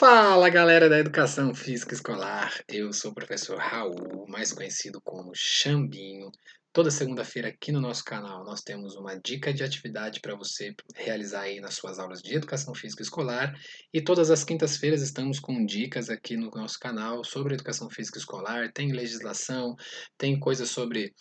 Fala galera da Educação Física Escolar, eu sou o professor Raul, mais conhecido como Xambinho. Toda segunda-feira aqui no nosso canal nós temos uma dica de atividade para você realizar aí nas suas aulas de Educação Física Escolar e todas as quintas-feiras estamos com dicas aqui no nosso canal sobre Educação Física Escolar, tem legislação, tem coisas sobre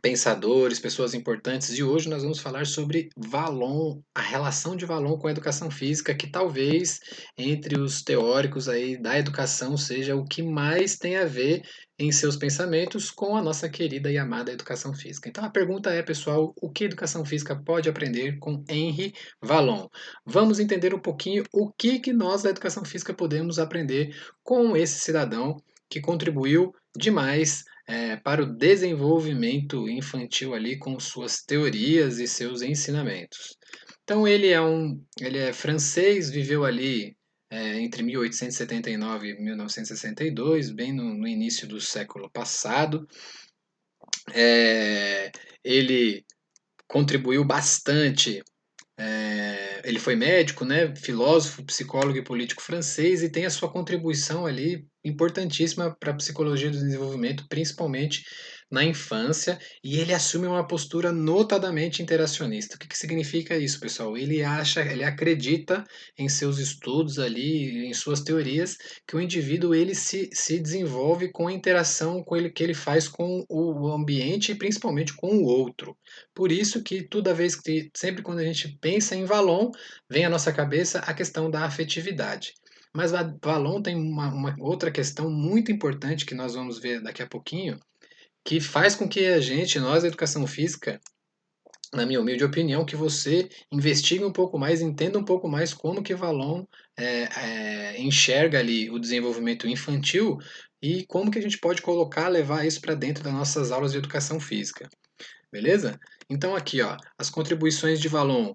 pensadores, pessoas importantes, e hoje nós vamos falar sobre Valon, a relação de Valon com a educação física, que talvez entre os teóricos aí da educação seja o que mais tem a ver em seus pensamentos com a nossa querida e amada educação física. Então a pergunta é, pessoal, o que a educação física pode aprender com Henri Valon? Vamos entender um pouquinho o que nós da educação física podemos aprender com esse cidadão que contribuiu demais para o desenvolvimento infantil ali com suas teorias e seus ensinamentos. Então ele é francês, viveu ali entre 1879 e 1962, bem no início do século passado. Ele contribuiu bastante. Ele foi médico, né, filósofo, psicólogo e político francês e tem a sua contribuição ali importantíssima para a psicologia do desenvolvimento, principalmente na infância, e ele assume uma postura notadamente interacionista. O que significa isso, pessoal? Ele acredita em seus estudos ali, em suas teorias, que o indivíduo ele se desenvolve com a interação que ele faz com o ambiente e principalmente com o outro. Por isso que toda vez que, sempre quando a gente pensa em Valon, vem à nossa cabeça a questão da afetividade. Mas Valon tem uma outra questão muito importante que nós vamos ver daqui a pouquinho, que faz com que a gente, nós da educação física, na minha humilde opinião, que você investigue um pouco mais, entenda um pouco mais como que Valon enxerga ali o desenvolvimento infantil e como que a gente pode colocar, levar isso para dentro das nossas aulas de educação física. Beleza? Então aqui, ó, as contribuições de Valon,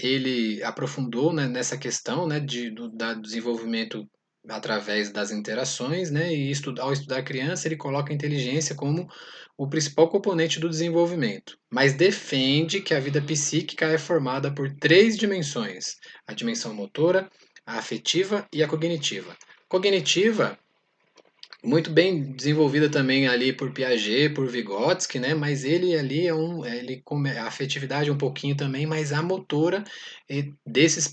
ele aprofundou, né, nessa questão, né, do desenvolvimento através das interações, né, e ao estudar a criança, ele coloca a inteligência como o principal componente do desenvolvimento, mas defende que a vida psíquica é formada por três dimensões: a dimensão motora, a afetiva e a cognitiva. Cognitiva muito bem desenvolvida também ali por Piaget, por Vygotsky, né? Mas ele ali a afetividade um pouquinho também, mas a motora desses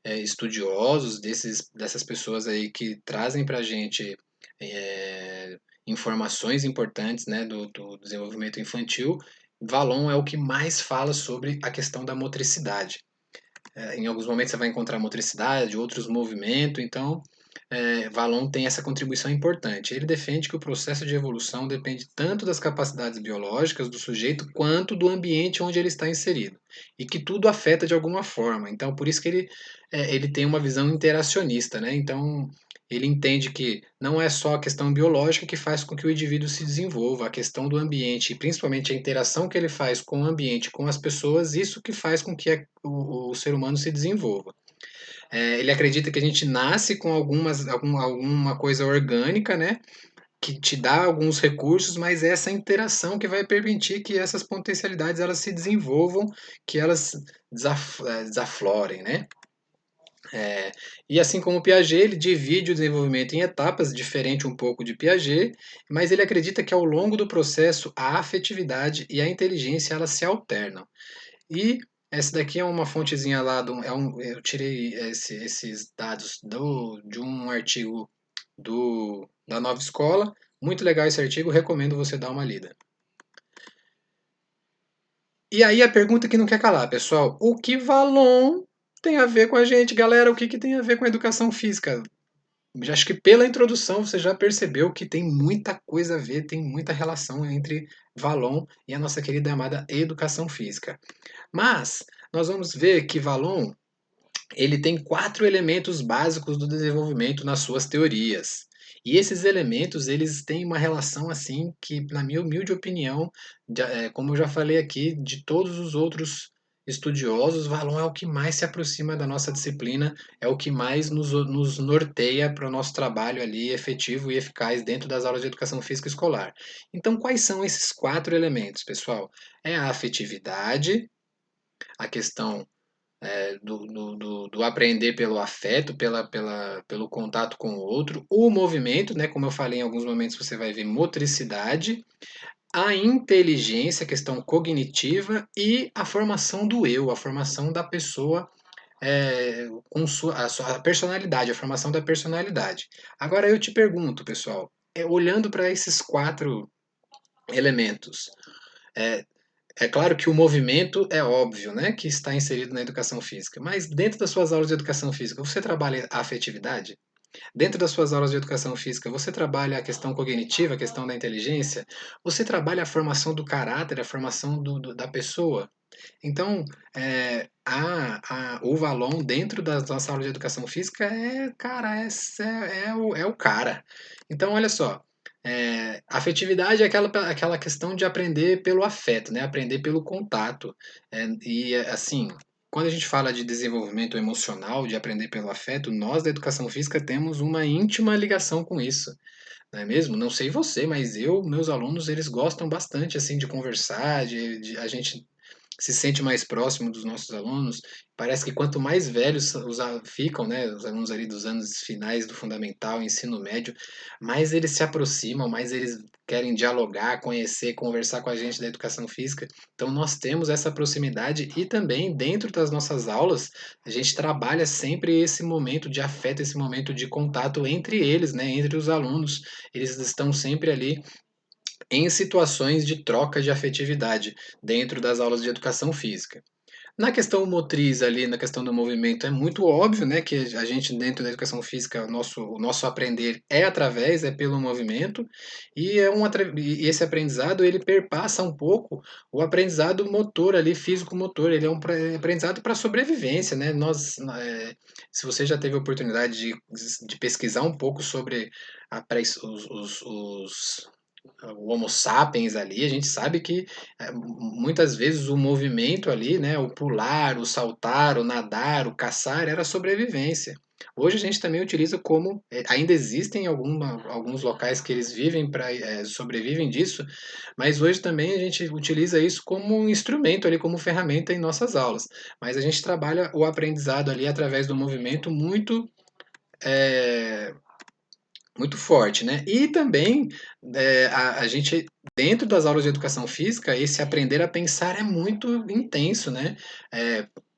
estudiosos, dessas pessoas aí que trazem para a gente informações importantes, né, do desenvolvimento infantil. Valon é o que mais fala sobre a questão da motricidade. Em alguns momentos você vai encontrar motricidade, outros movimento, então Valon tem essa contribuição importante. Ele defende que o processo de evolução depende tanto das capacidades biológicas do sujeito quanto do ambiente onde ele está inserido e que tudo afeta de alguma forma. Então, por isso que ele tem uma visão interacionista, né? Então, ele entende que não é só a questão biológica que faz com que o indivíduo se desenvolva, a questão do ambiente, e principalmente a interação que ele faz com o ambiente, com as pessoas, isso que faz com que o ser humano se desenvolva. Ele acredita que a gente nasce com alguma coisa orgânica, né? Que te dá alguns recursos, mas é essa interação que vai permitir que essas potencialidades elas se desenvolvam, que elas desaflorem, né? E assim como Piaget, ele divide o desenvolvimento em etapas, diferente um pouco de Piaget, mas ele acredita que ao longo do processo a afetividade e a inteligência elas se alternam. E essa daqui é uma fontezinha lá, eu tirei esses dados de um artigo da Nova Escola. Muito legal esse artigo, recomendo você dar uma lida. E aí a pergunta que não quer calar, pessoal: o que Valon tem a ver com a gente, galera? O que tem a ver com a educação física? Acho que pela introdução você já percebeu que tem muita coisa a ver, tem muita relação entre Valon e a nossa querida e amada educação física. Mas nós vamos ver que Valon ele tem quatro elementos básicos do desenvolvimento nas suas teorias. E esses elementos, eles têm uma relação assim que, na minha humilde opinião, como eu já falei aqui, de todos os outros estudiosos, Valon é o que mais se aproxima da nossa disciplina, é o que mais nos norteia para o nosso trabalho ali efetivo e eficaz dentro das aulas de educação física escolar. Então, quais são esses quatro elementos, pessoal? É a afetividade, a questão do aprender pelo afeto, pelo contato com o outro, o movimento, né? Como eu falei, em alguns momentos você vai ver motricidade, a inteligência, a questão cognitiva e a formação do eu, a formação da pessoa com a personalidade, a formação da personalidade. Agora eu te pergunto, pessoal, olhando para esses quatro elementos, é, é claro que o movimento é óbvio, né, que está inserido na educação física, mas dentro das suas aulas de educação física, você trabalha a afetividade? Dentro das suas aulas de educação física, você trabalha a questão cognitiva, a questão da inteligência? Você trabalha a formação do caráter, a formação da pessoa? Então, o Valon dentro da nossa aula de educação física cara, é o cara. Então, olha só, afetividade é aquela questão de aprender pelo afeto, né? Aprender pelo contato. Assim, quando a gente fala de desenvolvimento emocional, de aprender pelo afeto, nós da educação física temos uma íntima ligação com isso. Não é mesmo? Não sei você, mas meus alunos, eles gostam bastante assim de conversar, a gente se sente mais próximo dos nossos alunos. Parece que quanto mais velhos ficam, né, os alunos ali dos anos finais do fundamental, ensino médio, mais eles se aproximam, mais eles querem dialogar, conhecer, conversar com a gente da educação física. Então nós temos essa proximidade e também dentro das nossas aulas a gente trabalha sempre esse momento de afeto, esse momento de contato entre eles, né, entre os alunos. Eles estão sempre ali em situações de troca de afetividade dentro das aulas de educação física. Na questão motriz ali, na questão do movimento, é muito óbvio, né, que a gente dentro da educação física, o nosso aprender é através, é pelo movimento, e esse aprendizado ele perpassa um pouco o aprendizado motor ali, físico-motor, ele é um aprendizado para sobrevivência, né? Se você já teve a oportunidade de pesquisar um pouco sobre o Homo sapiens ali, a gente sabe que muitas vezes o movimento ali, né, o pular, o saltar, o nadar, o caçar, era sobrevivência. Hoje a gente também utiliza como, ainda existem alguns locais que eles vivem sobrevivem disso, mas hoje também a gente utiliza isso como um instrumento ali, como ferramenta em nossas aulas. Mas a gente trabalha o aprendizado ali através do movimento é, muito forte, né? E também a gente, dentro das aulas de educação física, esse aprender a pensar é muito intenso, né?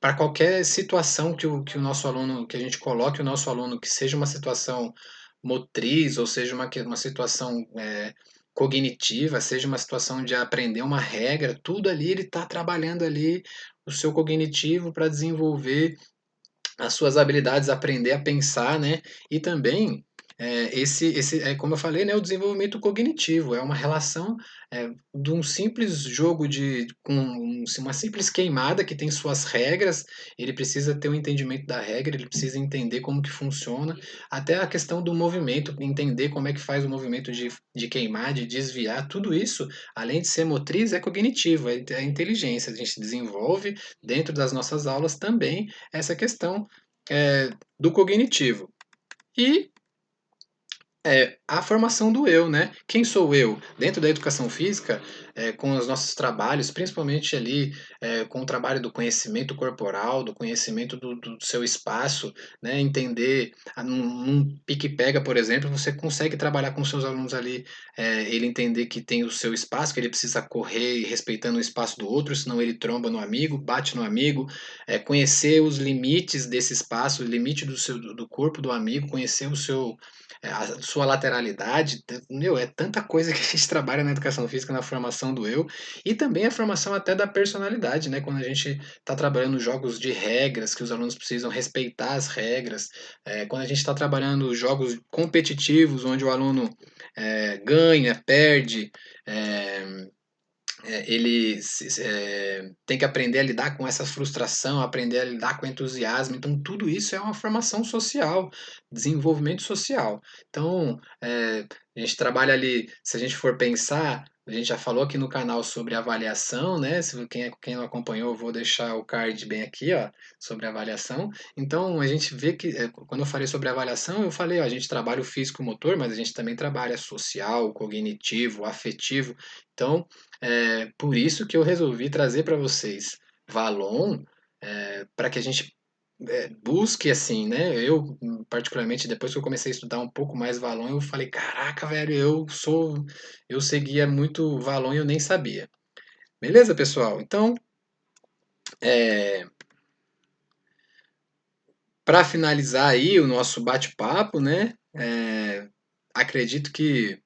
Para qualquer situação que o nosso aluno, que a gente coloque o nosso aluno, que seja uma situação motriz, ou seja uma situação cognitiva, seja uma situação de aprender uma regra, tudo ali ele está trabalhando ali o seu cognitivo para desenvolver as suas habilidades, aprender a pensar, né? E também como eu falei, né, o desenvolvimento cognitivo é uma relação de um simples jogo uma simples queimada que tem suas regras. Ele precisa ter um entendimento da regra, ele precisa entender como que funciona, até a questão do movimento, entender como é que faz o movimento de queimar, de desviar, tudo isso, além de ser motriz, é cognitivo, é inteligência. A gente desenvolve dentro das nossas aulas também essa questão do cognitivo. E a formação do eu, né? Quem sou eu? Dentro da educação física, com os nossos trabalhos, principalmente ali com o trabalho do conhecimento corporal, do conhecimento do seu espaço, né? Entender, num pique-pega, por exemplo, você consegue trabalhar com seus alunos ali, ele entender que tem o seu espaço, que ele precisa correr respeitando o espaço do outro, senão ele tromba no amigo, bate no amigo, conhecer os limites desse espaço, o limite do corpo do amigo, conhecer a sua lateralidade, meu, é tanta coisa que a gente trabalha na educação física, na formação do eu, e também a formação até da personalidade, né? Quando a gente está trabalhando jogos de regras, que os alunos precisam respeitar as regras, quando a gente está trabalhando jogos competitivos, onde o aluno ganha, perde, é, tem que aprender a lidar com essa frustração, aprender a lidar com o entusiasmo. Então, tudo isso é uma formação social, desenvolvimento social. Então, a gente trabalha ali, se a gente for pensar, a gente já falou aqui no canal sobre avaliação, né? Se quem não acompanhou, eu vou deixar o card bem aqui, ó, sobre avaliação. Então, a gente vê que, quando eu falei sobre avaliação, eu falei, ó, a gente trabalha o físico-motor, mas a gente também trabalha social, cognitivo, afetivo. Então, por isso que eu resolvi trazer para vocês Valon, para que a gente busque assim, né? Eu, particularmente, depois que eu comecei a estudar um pouco mais Valon, eu falei, caraca, velho, eu seguia muito Valon e eu nem sabia. Beleza, pessoal? Então, para finalizar aí o nosso bate-papo, né? Acredito que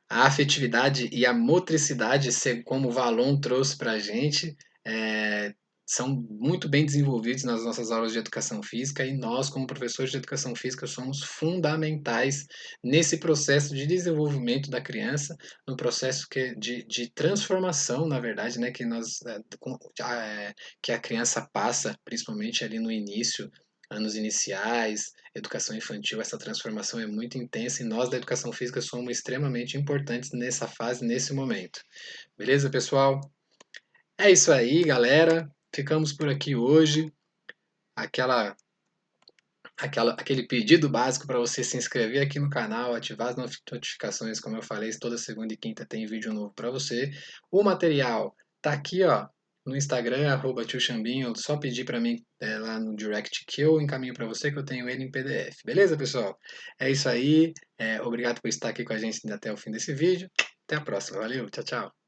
a afetividade e a motricidade, como o Valon trouxe para a gente, é, são muito bem desenvolvidos nas nossas aulas de educação física e nós, como professores de educação física, somos fundamentais nesse processo de desenvolvimento da criança, no processo de transformação, na verdade, né, que a criança passa, principalmente ali no início, anos iniciais, educação infantil, essa transformação é muito intensa e nós da educação física somos extremamente importantes nessa fase, nesse momento. Beleza, pessoal? É isso aí, galera. Ficamos por aqui hoje. Aquela, aquele pedido básico para você se inscrever aqui no canal, ativar as notificações, como eu falei, toda segunda e quinta tem vídeo novo para você. O material tá aqui, ó, no Instagram, @tioxambinho, só pedir para mim lá no direct que eu encaminho para você que eu tenho ele em PDF. Beleza, pessoal? É isso aí. Obrigado por estar aqui com a gente até o fim desse vídeo. Até a próxima. Valeu, tchau, tchau.